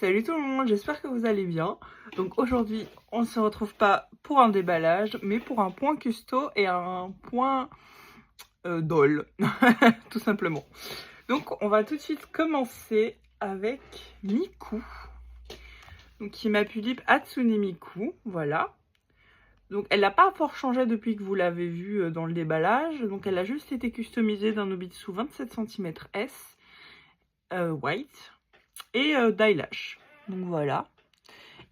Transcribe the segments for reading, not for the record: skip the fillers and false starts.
Salut tout le monde, j'espère que vous allez bien. Donc aujourd'hui, on ne se retrouve pas pour un déballage, mais pour un point custo et un point doll, tout simplement. Donc on va tout de suite commencer avec Miku, donc qui est ma Pulippe Hatsune Miku, voilà. Donc elle n'a pas fort changé depuis que vous l'avez vu dans le déballage, donc elle a juste été customisée d'un Nobitsu 27 cm S, white, et d'eyelash. Donc voilà.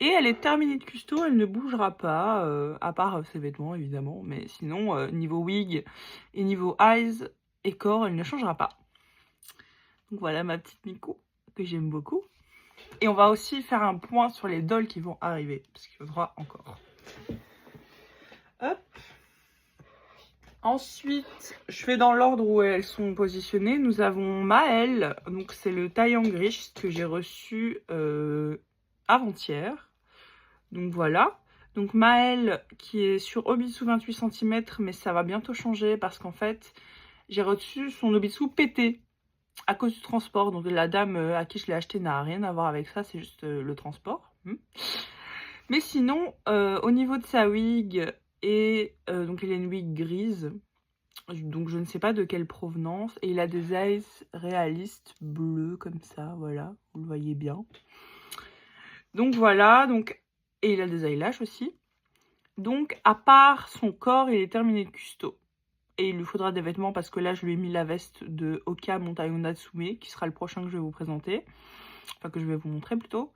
Et elle est terminée de custo, elle ne bougera pas, à part ses vêtements évidemment, mais sinon niveau wig et niveau eyes et corps, elle ne changera pas. Donc voilà ma petite Miku, que j'aime beaucoup. Et on va aussi faire un point sur les dolls qui vont arriver, parce qu'il faudra encore. Hop. Ensuite, je fais dans l'ordre où elles sont positionnées. Nous avons Maëlle, donc c'est le taille en griche que j'ai reçu avant-hier. Donc voilà. Donc Maëlle qui est sur Obitsu 28 cm, mais ça va bientôt changer parce qu'en fait, j'ai reçu son Obitsu pété à cause du transport. Donc la dame à qui je l'ai acheté n'a rien à voir avec ça, c'est juste le transport. Mais sinon, au niveau de sa wig, donc il a une wig grise, donc je ne sais pas de quelle provenance, et il a des eyes réalistes bleus comme ça, voilà, vous le voyez bien. Donc voilà, et il a des eyelashes aussi. Donc à part son corps, il est terminé de custo. Et il lui faudra des vêtements parce que là je lui ai mis la veste de Oka Montayo Natsume, qui sera le prochain que je vais vous présenter. Enfin que je vais vous montrer plutôt.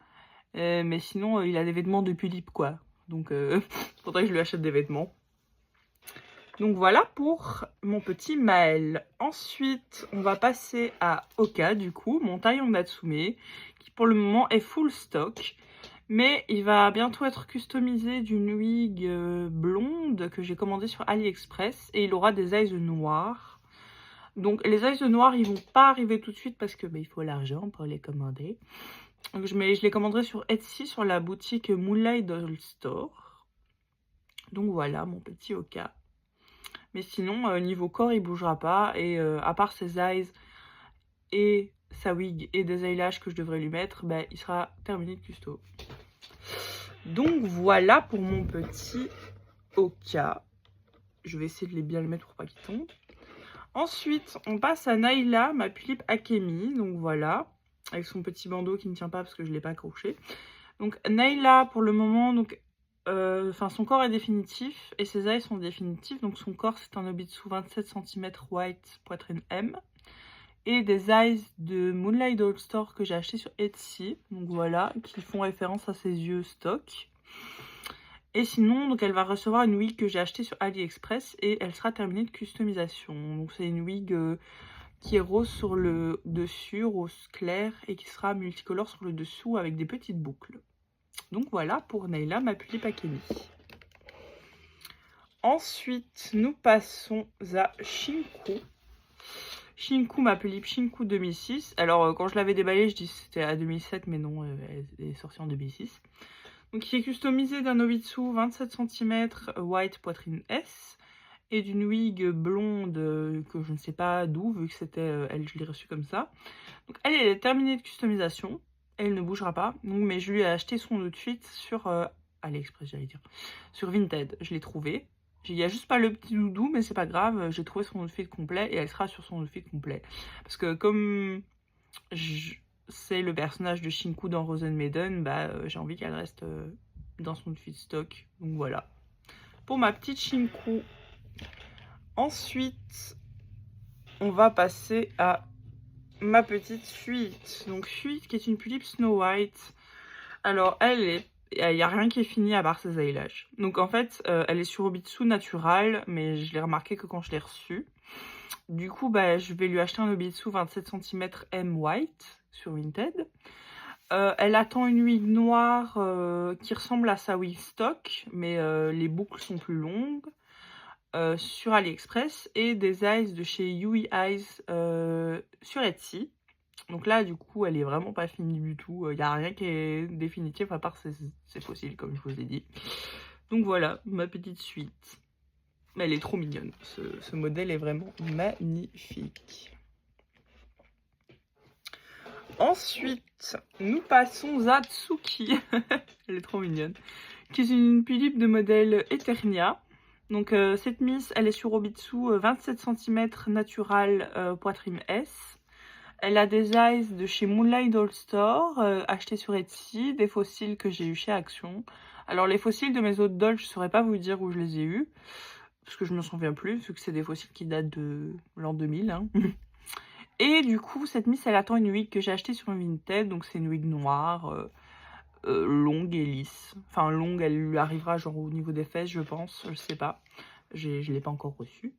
Mais sinon il a des vêtements de Pulippe quoi. Donc faudrait que je lui achète des vêtements. Donc voilà pour mon petit Maëlle. Ensuite, on va passer à Oka, du coup, mon Taillon Natsume, qui pour le moment est full stock. Mais il va bientôt être customisé d'une wig blonde que j'ai commandée sur AliExpress. Et il aura des eyes noirs. Donc les eyes noirs, ils vont pas arriver tout de suite parce que il faut l'argent pour les commander. Donc je les commanderai sur Etsy, sur la boutique Moonlight Doll Store. Donc voilà mon petit Oka. Mais sinon, niveau corps, il bougera pas. Et à part ses eyes et sa wig et des eyelashes que je devrais lui mettre, il sera terminé de custo. Donc voilà pour mon petit Oka. Je vais essayer de bien le mettre pour pas qu'il tombe. Ensuite, on passe à Naila, ma Pulippe Akemi. Donc voilà, avec son petit bandeau qui ne tient pas parce que je ne l'ai pas accroché. Donc Naila, pour le moment, son corps est définitif et ses eyes sont définitifs. Donc son corps, c'est un Obitsu 27 cm white, poitrine M. Et des eyes de Moonlight Doll Store que j'ai acheté sur Etsy. Donc voilà, qui font référence à ses yeux stock. Et sinon, donc elle va recevoir une wig que j'ai achetée sur AliExpress et elle sera terminée de customisation. Donc c'est une wig qui est rose sur le dessus, rose clair, et qui sera multicolore sur le dessous avec des petites boucles. Donc voilà pour Naila, ma Pulippe Akemi. Ensuite, nous passons à Shinku. Shinku, ma Pulippe Shinku 2006. Alors, quand je l'avais déballée, je dis que c'était à 2007, mais non, elle est sortie en 2006. Donc, il est customisé d'un Nobitsu 27 cm white poitrine S et d'une wig blonde que je ne sais pas d'où, vu que c'était elle, je l'ai reçue comme ça. Donc, elle est terminée de customisation. Elle ne bougera pas. Donc, mais je lui ai acheté son outfit sur AliExpress, j'allais dire. Sur Vinted, je l'ai trouvé. Il n'y a juste pas le petit doudou, mais c'est pas grave. J'ai trouvé son outfit complet et elle sera sur son outfit complet. Parce que comme c'est le personnage de Shinku dans Rosen Maiden, j'ai envie qu'elle reste dans son outfit stock. Donc voilà. Pour ma petite Shinku. Ensuite, on va passer à ma petite Fuite. Donc Fuite qui est une Pulippe Snow White. Alors il n'y a rien qui est fini à part ses eyelashes. Donc en fait, elle est sur Obitsu Natural, mais je l'ai remarqué que quand je l'ai reçue. Du coup, je vais lui acheter un Obitsu 27 cm M White sur Vinted. Elle attend une wig noire qui ressemble à sa wig stock, mais les boucles sont plus longues. Sur AliExpress et des eyes de chez Yui Eyes sur Etsy. Donc là, du coup, elle est vraiment pas finie du tout. Il n'y a rien qui est définitif à part ses fossiles, comme je vous ai dit. Donc voilà, ma petite suite. Mais elle est trop mignonne. Ce modèle est vraiment magnifique. Ensuite, nous passons à Tsuki. Elle est trop mignonne. Qui est une pulipe de modèle Eternia. Donc cette miss, elle est sur Obitsu 27 cm natural poitrine S. Elle a des eyes de chez Moonlight Doll Store, achetés sur Etsy, des fossiles que j'ai eu chez Action. Alors les fossiles de mes autres dolls, je saurais pas vous dire où je les ai eus, parce que je me souviens plus, vu que c'est des fossiles qui datent de l'an 2000. Hein. Et du coup, cette miss, elle attend une wig que j'ai achetée sur Vinted, donc c'est une wig noire, longue et lisse. Enfin longue, elle lui arrivera genre au niveau des fesses, je pense, je sais pas. Je l'ai pas encore reçue.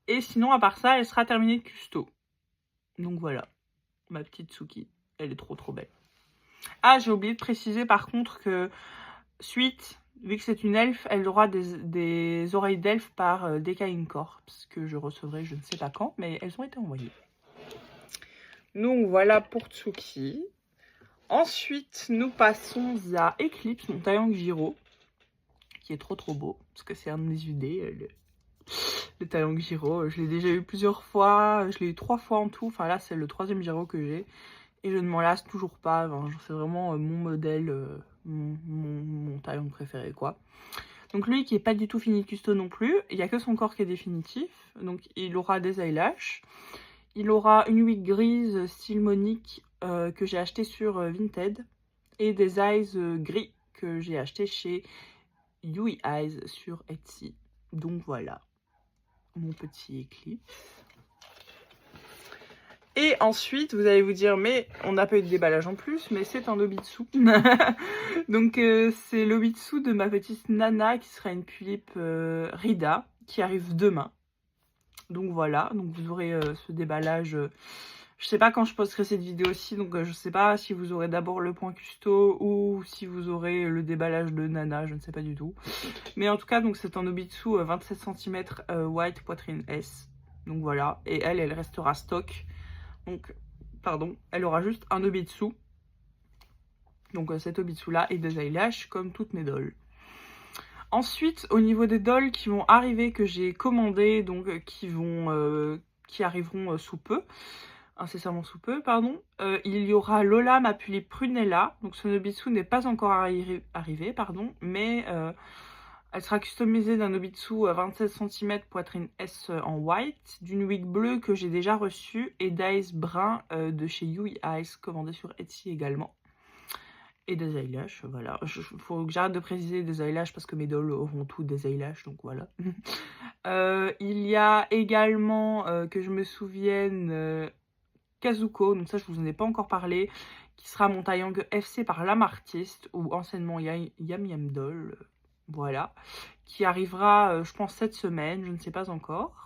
Et sinon, à part ça, elle sera terminée de custo. Donc voilà, ma petite Tsuki, elle est trop belle. Ah, j'ai oublié de préciser par contre que Suite, vu que c'est une elfe, elle aura des oreilles d'elfe par Decaying Corpse, que je recevrai je ne sais pas quand, mais elles ont été envoyées. Donc voilà pour Tsuki. Ensuite, nous passons à Eclipse, mon Taeyang Giro, qui est trop beau, parce que c'est un de mes UD, le Taeyang Giro. Je l'ai déjà eu plusieurs fois, je l'ai eu 3 fois en tout, enfin là c'est le 3e Giro que j'ai, et je ne m'en lasse toujours pas, enfin, c'est vraiment mon modèle, mon Taeyang préféré quoi. Donc lui qui est pas du tout fini custo non plus, il n'y a que son corps qui est définitif, donc il aura des eyelashes. Il aura une wig grise style Monique que j'ai acheté sur Vinted et des eyes gris que j'ai acheté chez Yui Eyes sur Etsy. Donc voilà, mon petit Eclipse. Et ensuite, vous allez vous dire, mais on n'a pas eu de déballage en plus, mais c'est un Obitsu. Donc c'est l'Obitsu de ma petite Nana qui sera une pulipe Rida qui arrive demain. Donc voilà, donc vous aurez ce déballage. Je sais pas quand je posterai cette vidéo-ci, donc je sais pas si vous aurez d'abord le point custo ou si vous aurez le déballage de Nana, je ne sais pas du tout. Mais en tout cas, donc c'est un Obitsu 27 cm white poitrine S. Donc voilà, et elle restera stock. Donc, pardon, elle aura juste un Obitsu. Donc cet Obitsu-là et des eyelashes comme toutes mes dolls. Ensuite, au niveau des dolls qui vont arriver, que j'ai commandé, donc qui arriveront sous peu, incessamment sous peu, pardon, il y aura Lola, ma pulipe Prunella. Donc son Obitsu n'est pas encore arrivé, pardon, mais elle sera customisée d'un Obitsu à 27 cm poitrine S en white, d'une wig bleue que j'ai déjà reçue et d'eyes brun de chez Yui Eyes, commandé sur Etsy également. Et des eyelashes, voilà. Faut que j'arrête de préciser des eyelashes parce que mes dolls auront tous des eyelashes, donc voilà. Il y a également, que je me souvienne, Kazuko, donc ça je vous en ai pas encore parlé, qui sera mon Taeyang FC par Lamartiste, ou anciennement Yam Yam Doll, voilà. Qui arrivera, je pense, cette semaine, je ne sais pas encore.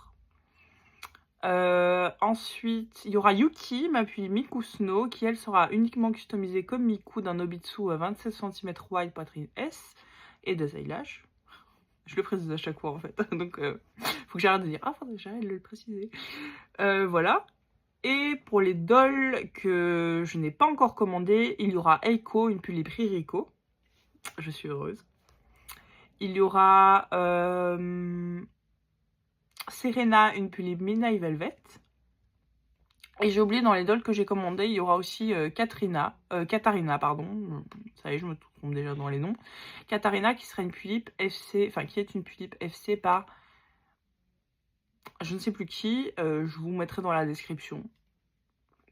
Ensuite, il y aura Yuki, ma puis Miku Snow, qui elle sera uniquement customisée comme Miku d'un Obitsu à 27 cm wide poitrine S et des eyelashes. Je le précise à chaque fois en fait, donc faut que j'arrête de dire « Ah, faudrait que j'arrête de le préciser ». Voilà. Et pour les dolls que je n'ai pas encore commandées, il y aura Eiko, une pulipe Ririko. Je suis heureuse. Il y aura Serena, une pulipe Midnight Velvet. Et j'ai oublié, dans les dolls que j'ai commandés, il y aura aussi Katarina, pardon. Ça y est, je me trompe déjà dans les noms. Katarina qui sera une pulipe FC, enfin qui est une pulipe FC par je ne sais plus qui. Je vous mettrai dans la description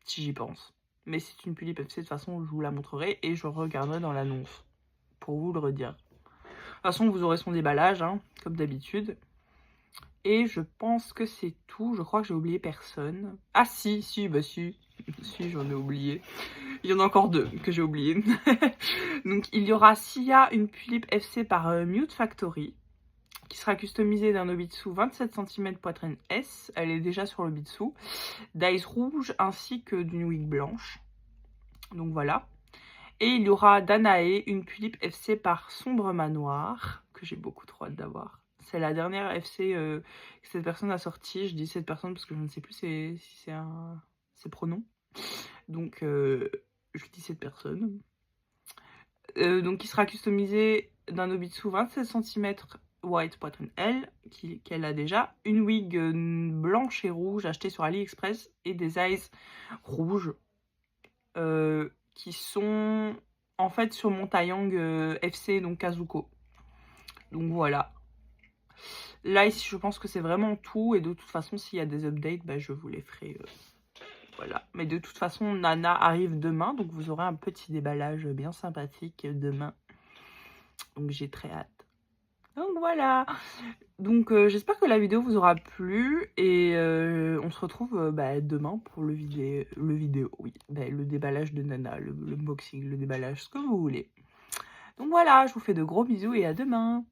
si j'y pense. Mais c'est une pulipe FC, de toute façon, je vous la montrerai et je regarderai dans l'annonce pour vous le redire. De toute façon, vous aurez son déballage, hein, comme d'habitude. Et je pense que c'est tout. Je crois que j'ai oublié personne. Ah si, bah si. Si, j'en ai oublié. Il y en a encore 2 que j'ai oublié. Donc il y aura Sia, une pulipe FC par Mute Factory, qui sera customisée d'un Obitsu 27 cm poitrine S. Elle est déjà sur l'Obitsu. D'eyes rouge ainsi que d'une wig blanche. Donc voilà. Et il y aura Danae, une pulipe FC par Sombre Manoir, que j'ai beaucoup trop hâte d'avoir. C'est la dernière FC que cette personne a sortie. Je dis cette personne parce que je ne sais plus si c'est ses pronoms. Donc, je dis cette personne. Donc, qui sera customisée d'un Obitsu 27 cm white poitrine L, qu'elle a déjà. Une wig blanche et rouge achetée sur AliExpress et des eyes rouges. qui sont en fait sur mon Taeyang FC, donc Kazuko. Donc voilà. Là, ici, je pense que c'est vraiment tout. Et de toute façon, s'il y a des updates, bah, je vous les ferai. Voilà. Mais de toute façon, Nana arrive demain. Donc vous aurez un petit déballage bien sympathique demain. Donc j'ai très hâte. Donc voilà. Donc j'espère que la vidéo vous aura plu. Et on se retrouve demain pour le déballage de Nana, le unboxing, le déballage, ce que vous voulez. Donc voilà, je vous fais de gros bisous et à demain.